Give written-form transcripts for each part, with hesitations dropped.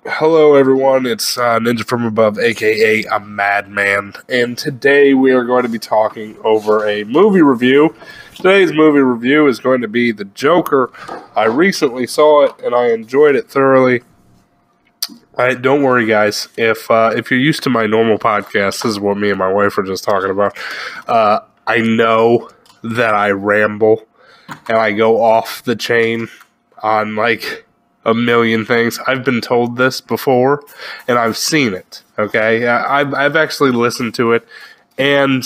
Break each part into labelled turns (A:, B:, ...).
A: Hello, everyone. It's Ninja from Above, aka a Madman, and today we are going to be talking over a movie review. Today's movie review is going to be The Joker. I recently saw it and I enjoyed it thoroughly. Don't worry, guys. If you're used to my normal podcast, this is what me and my wife were just talking about. I know that I ramble and I go off the chain on like a million things. I've been told this before, and I've seen it. Okay, I've actually listened to it, and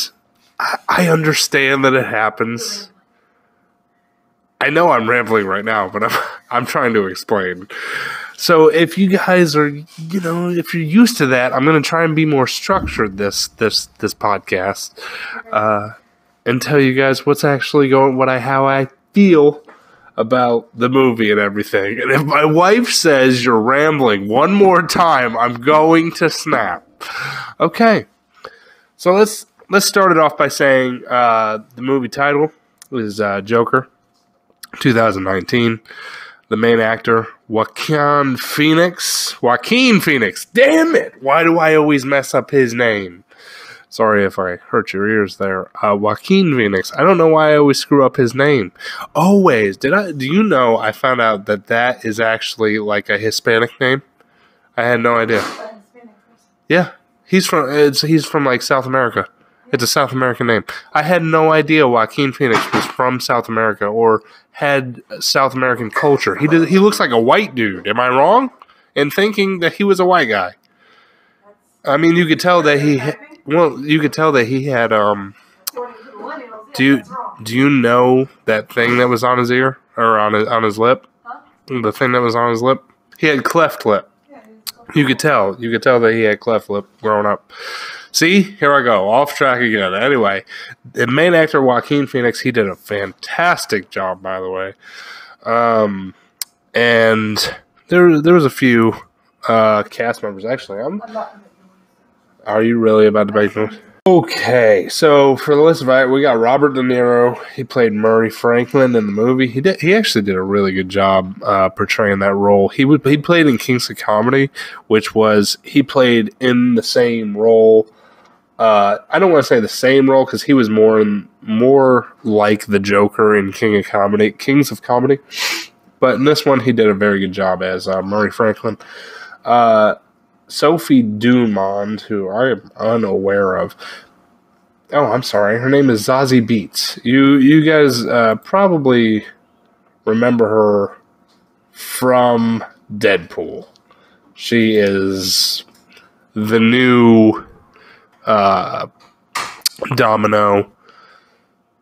A: I understand that it happens. I know I'm rambling right now, but I'm trying to explain. So if you guys are, if you're used to that, I'm going to try and be more structured this podcast, and tell you guys what's actually going, how I feel about the movie and everything. And if my wife says you're rambling one more time, I'm going to snap. Okay. So let's start it off by saying the movie title is Joker, 2019. The main actor, Joaquin Phoenix. Damn it! Why do I always mess up his name? Sorry if I hurt your ears there. Joaquin Phoenix. I don't know why I always screw up his name. Always. Do you know I found out that is actually like a Hispanic name? I had no idea. Yeah. He's from like South America. It's a South American name. I had no idea Joaquin Phoenix was from South America or had South American culture. He looks like a white dude. Am I wrong in thinking that he was a white guy? I mean, you could tell that he had, do you know that thing that was on his ear or on his lip? The thing that was on his lip? He had cleft lip. You could tell that he had cleft lip growing up. See, here I go, off track again. Anyway, the main actor Joaquin Phoenix, he did a fantastic job, by the way. And there was a few cast members. Actually, Are you really about to make noise? Okay, so for the list of it, we got Robert De Niro. He played Murray Franklin in the movie. He actually did a really good job portraying that role. He played in Kings of Comedy, which was he played in the same role. I don't want to say the same role because he was more like the Joker in Kings of Comedy. But in this one, he did a very good job as Murray Franklin. Sophie Dumond, who I am unaware of. Oh, I'm sorry. Her name is Zazie Beetz. You guys probably remember her from Deadpool. She is the new Domino.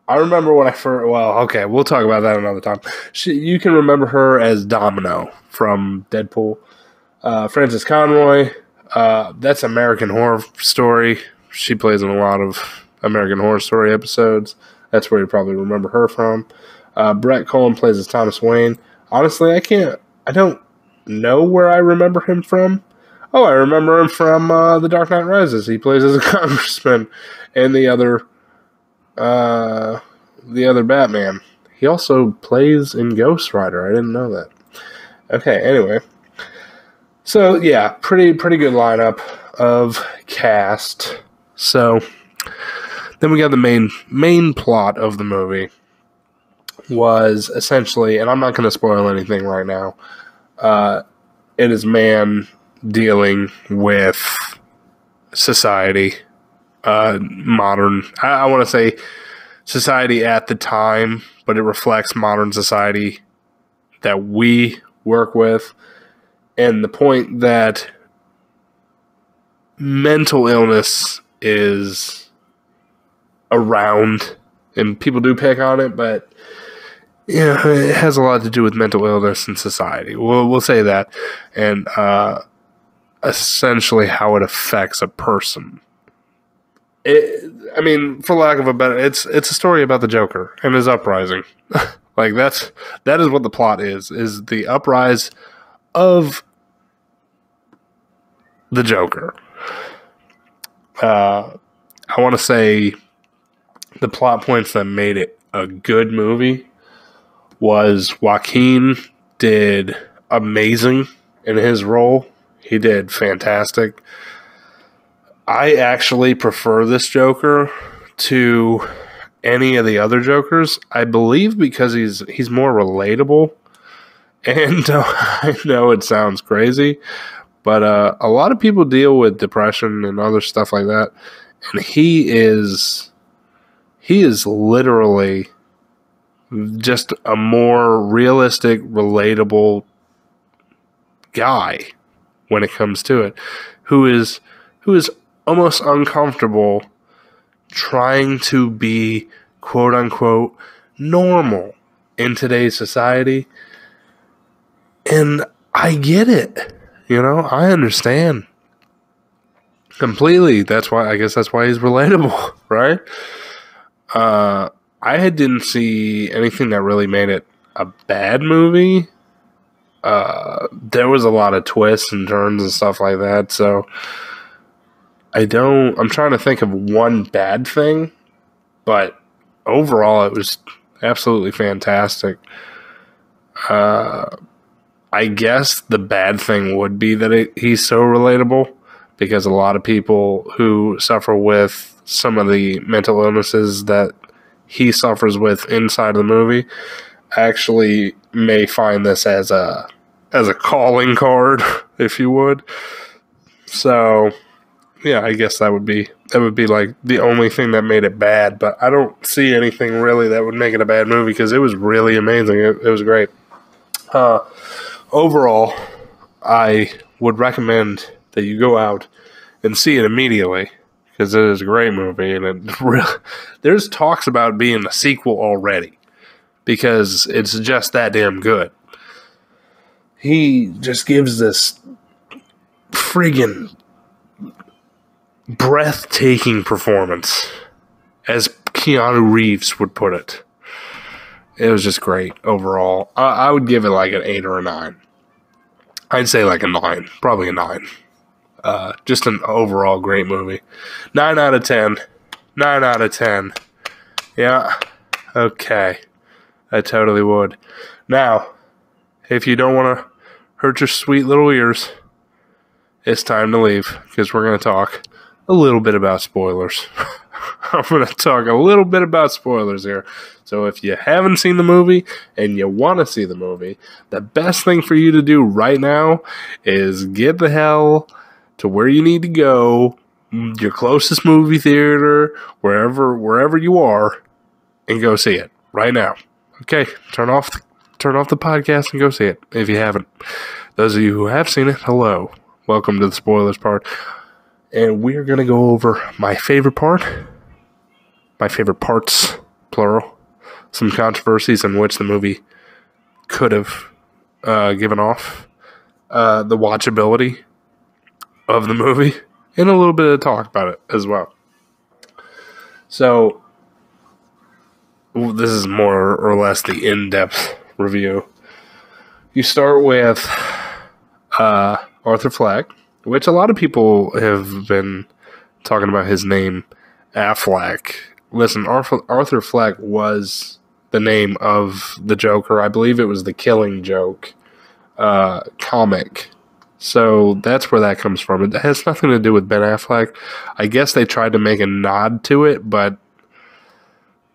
A: I remember when I first... Well, okay, we'll talk about that another time. You can remember her as Domino from Deadpool. Frances Conroy, that's American Horror Story. She plays in a lot of American Horror Story episodes. That's where you probably remember her from. Brett Cullen plays as Thomas Wayne. Honestly, I don't know where I remember him from. Oh, I remember him from The Dark Knight Rises. He plays as a congressman and the other Batman. He also plays in Ghost Rider. I didn't know that. Okay, anyway. So, yeah, pretty good lineup of cast. So, then we got the main plot of the movie was essentially, and I'm not going to spoil anything right now, it is man dealing with society, modern, I want to say society at the time, but it reflects modern society that we work with. And the point that mental illness is around, and people do pick on it, but yeah, it has a lot to do with mental illness in society. We'll say that, and essentially how it affects a person. For lack of a better, it's a story about the Joker and his uprising. Like that is what the plot is the uprise of the Joker. I want to say the plot points that made it a good movie was Joaquin did amazing in his role. He did fantastic. I actually prefer this Joker to any of the other Jokers. I believe because he's more relatable. And I know it sounds crazy, but a lot of people deal with depression and other stuff like that, and he is literally just a more realistic, relatable guy when it comes to it, who is almost uncomfortable trying to be quote unquote normal in today's society. And I get it. I understand completely. I guess that's why he's relatable, right? I didn't see anything that really made it a bad movie. There was a lot of twists and turns and stuff like that, so I'm trying to think of one bad thing, but overall it was absolutely fantastic. I guess the bad thing would be that he's so relatable, because a lot of people who suffer with some of the mental illnesses that he suffers with inside of the movie actually may find this as a calling card, if you would. So, yeah, I guess that would be like the only thing that made it bad. But I don't see anything really that would make it a bad movie, because it was really amazing. It was great. Overall, I would recommend that you go out and see it immediately, because it is a great movie, and there's talks about being a sequel already, because it's just that damn good. He just gives this friggin' breathtaking performance, as Keanu Reeves would put it. It was just great overall. I would give it like an 8 or a 9. I'd say like a 9. Probably a 9. Just an overall great movie. 9 out of 10. 9 out of 10. Yeah. Okay. I totally would. Now, if you don't want to hurt your sweet little ears, it's time to leave, because we're going to talk a little bit about spoilers. I'm going to talk a little bit about spoilers here. So if you haven't seen the movie and you want to see the movie, the best thing for you to do right now is get the hell to where you need to go, your closest movie theater, wherever you are, and go see it right now. Okay, turn off the podcast and go see it if you haven't. Those of you who have seen it, hello. Welcome to the spoilers part. And we're going to go over my favorite parts, plural, some controversies in which the movie could have given off, the watchability of the movie, and a little bit of talk about it as well. So, this is more or less the in-depth review. You start with Arthur Fleck, which a lot of people have been talking about his name, Affleck. Listen, Arthur Fleck was the name of the Joker. I believe it was the Killing Joke comic. So that's where that comes from. It has nothing to do with Ben Affleck. I guess they tried to make a nod to it, but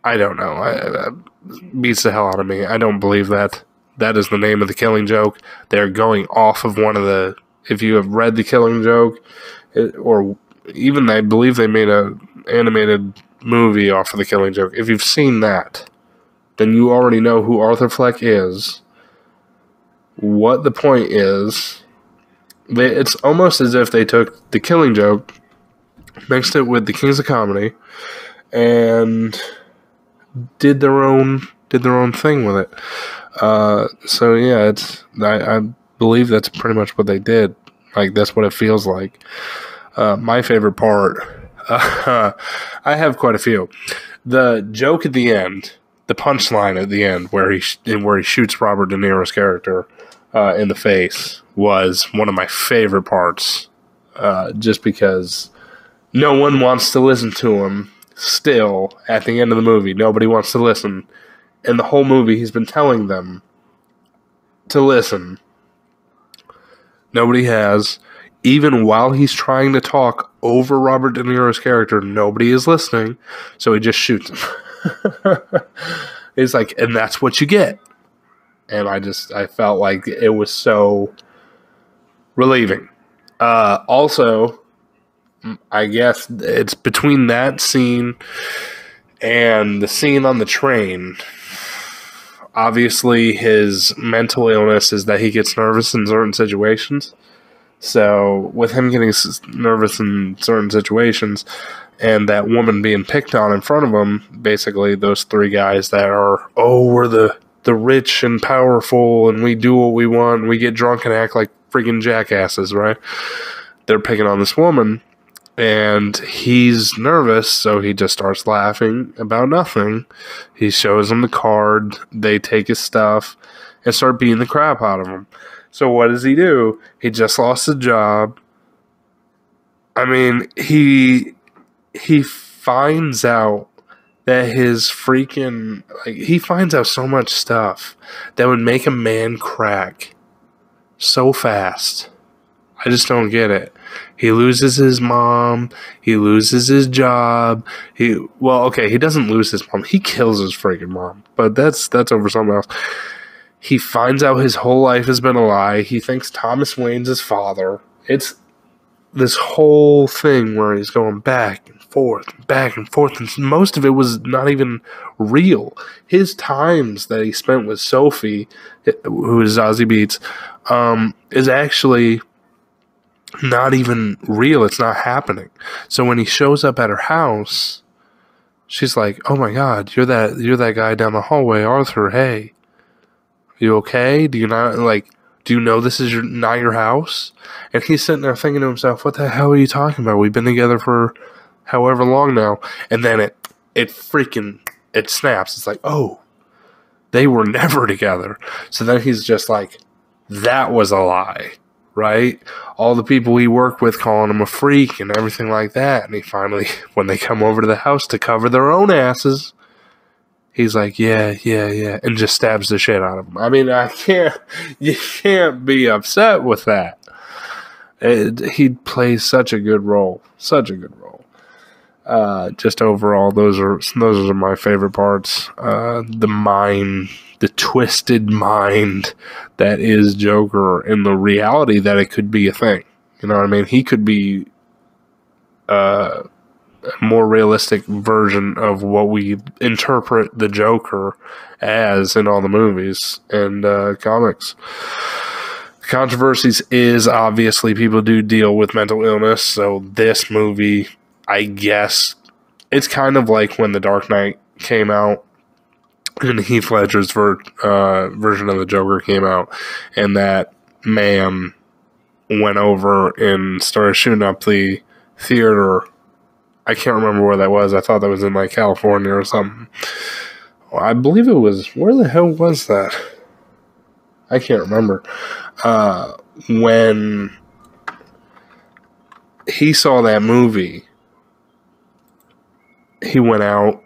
A: I don't know. That beats the hell out of me. I don't believe that. That is the name of the Killing Joke. They're going off of one of the... If you have read the Killing Joke, or even I believe they made an animated movie off of the Killing Joke. If you've seen that, then you already know who Arthur Fleck is, what the point is. It's almost as if they took the Killing Joke, mixed it with the Kings of Comedy, and did their own thing with it. So yeah, I believe that's pretty much what they did. Like, that's what it feels like. My favorite part, I have quite a few. The joke at the end, the punchline at the end, where he shoots Robert De Niro's character in the face, was one of my favorite parts. Just because no one wants to listen to him. Still, at the end of the movie, nobody wants to listen. In the whole movie, he's been telling them to listen. Nobody has. Even while he's trying to talk over Robert De Niro's character, nobody is listening. So he just shoots him. It's like, and that's what you get. And I felt like it was so relieving. Also, I guess it's between that scene and the scene on the train. Obviously, his mental illness is that he gets nervous in certain situations. So, with him getting nervous in certain situations and that woman being picked on in front of him, basically those three guys that are, we're the rich and powerful and we do what we want and we get drunk and act like freaking jackasses, right? They're picking on this woman and he's nervous, so he just starts laughing about nothing. He shows them the card, they take his stuff and start beating the crap out of him. So what does he do? He just lost his job. I mean, he finds out that his freaking... he finds out so much stuff that would make a man crack so fast. I just don't get it. He loses his mom. He loses his job. He doesn't lose his mom. He kills his freaking mom. But that's over something else. He finds out his whole life has been a lie. He thinks Thomas Wayne's his father. It's this whole thing where he's going back and forth, and most of it was not even real. His times that he spent with Sophie, who is Zazie Beetz, is actually not even real. It's not happening. So when he shows up at her house, she's like, "Oh my God, you're that guy down the hallway, Arthur. Hey. You okay? Do you know this is not your house?" And he's sitting there thinking to himself, what the hell are you talking about? We've been together for however long now. And then it snaps. It's like, oh, they were never together. So then he's just like, that was a lie, right? All the people he worked with calling him a freak and everything like that. And he finally, when they come over to the house to cover their own asses, he's like, yeah, and just stabs the shit out of him. I mean, you can't be upset with that. He plays such a good role. Just overall, those are my favorite parts. The twisted mind that is Joker, and the reality that it could be a thing. You know what I mean? He could be a more realistic version of what we interpret the Joker as in all the movies and comics. Controversies is obviously people do deal with mental illness, so this movie, I guess, it's kind of like when The Dark Knight came out and Heath Ledger's version of the Joker came out, and that man went over and started shooting up the theater. I can't remember where that was. I thought that was in like California or something. I believe it was... where the hell was that? I can't remember. When he saw that movie, he went out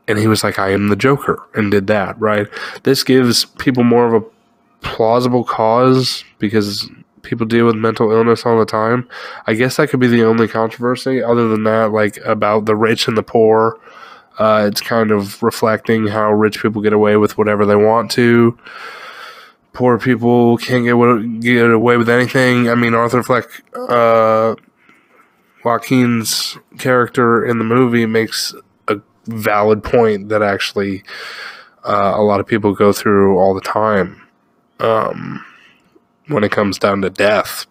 A: and he was like, I am the Joker, and did that, right? This gives people more of a plausible cause because people deal with mental illness all the time. I guess that could be the only controversy. Other than that, like about the rich and the poor, it's kind of reflecting how rich people get away with whatever they want to. Poor people can't get away with anything. I mean, Arthur Fleck, Joaquin's character in the movie makes a valid point that actually a lot of people go through all the time when it comes down to death.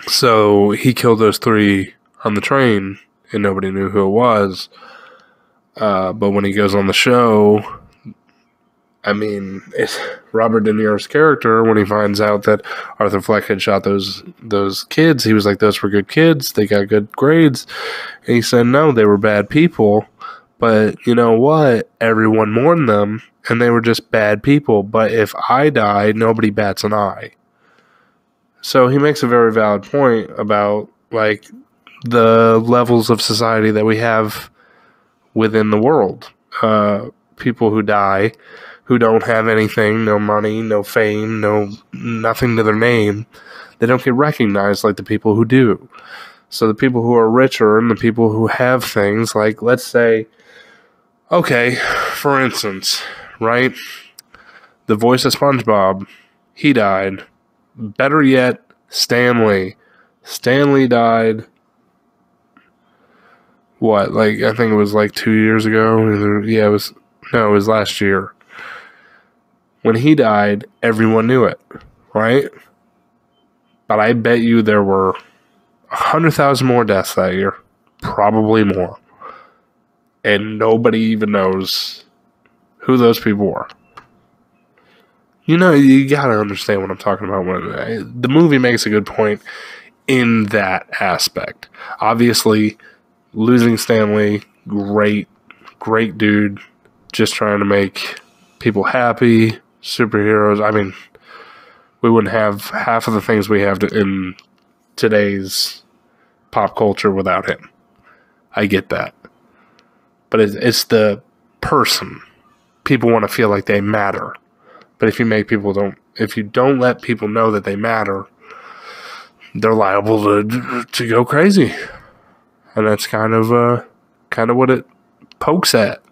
A: So he killed those three on the train, and nobody knew who it was. But when he goes on the show, I mean, it's Robert De Niro's character, when he finds out that Arthur Fleck had shot those kids, he was like, those were good kids, they got good grades. And he said, no, they were bad people, but you know what? Everyone mourned them, and they were just bad people. But if I die, nobody bats an eye. So he makes a very valid point about, like, the levels of society that we have within the world. People who die, who don't have anything, no money, no fame, nothing to their name, they don't get recognized like the people who do. So the people who are richer and the people who have things, like, let's say, okay, for instance, right? The voice of SpongeBob, he died. Better yet, Stanley. Stanley died, what, like, I think it was like 2 years ago. Yeah, it was last year. When he died, everyone knew it, right? But I bet you there were 100,000 more deaths that year. Probably more. And nobody even knows who those people were. You know, you gotta understand what I'm talking about. The movie makes a good point in that aspect. Obviously, losing Stanley, great dude, just trying to make people happy, superheroes. I mean, we wouldn't have half of the things we have in today's pop culture without him. I get that. But it's the person. People want to feel like they matter. But if you don't let people know that they matter, they're liable to go crazy. And that's kind of what it pokes at.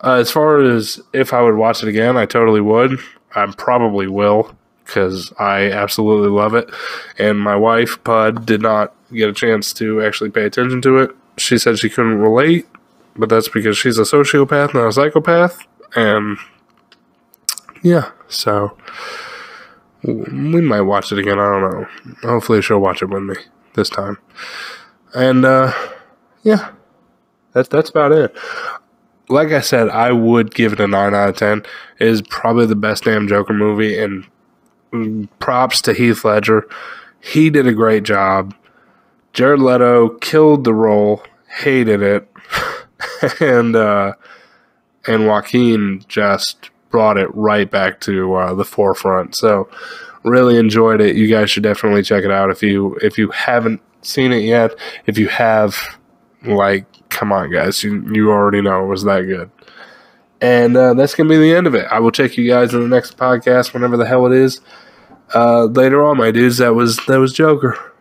A: As far as if I would watch it again, I totally would. I probably will, because I absolutely love it. And my wife, Pud, did not get a chance to actually pay attention to it. She said she couldn't relate, but that's because she's a sociopath, not a psychopath. And yeah, so we might watch it again. I don't know. Hopefully she'll watch it with me this time. And yeah, that's about it. Like I said, I would give it a 9 out of 10. It is probably the best damn Joker movie, and props to Heath Ledger. He did a great job. Jared Leto killed the role, hated it, and Joaquin just brought it right back to the forefront. So really enjoyed it. You guys should definitely check it out if you haven't seen it yet. If you have, like, come on, guys, you already know it was that good. And that's gonna be the end of it. I will check you guys in the next podcast, whenever the hell it is. Later on, my dudes. That was Joker.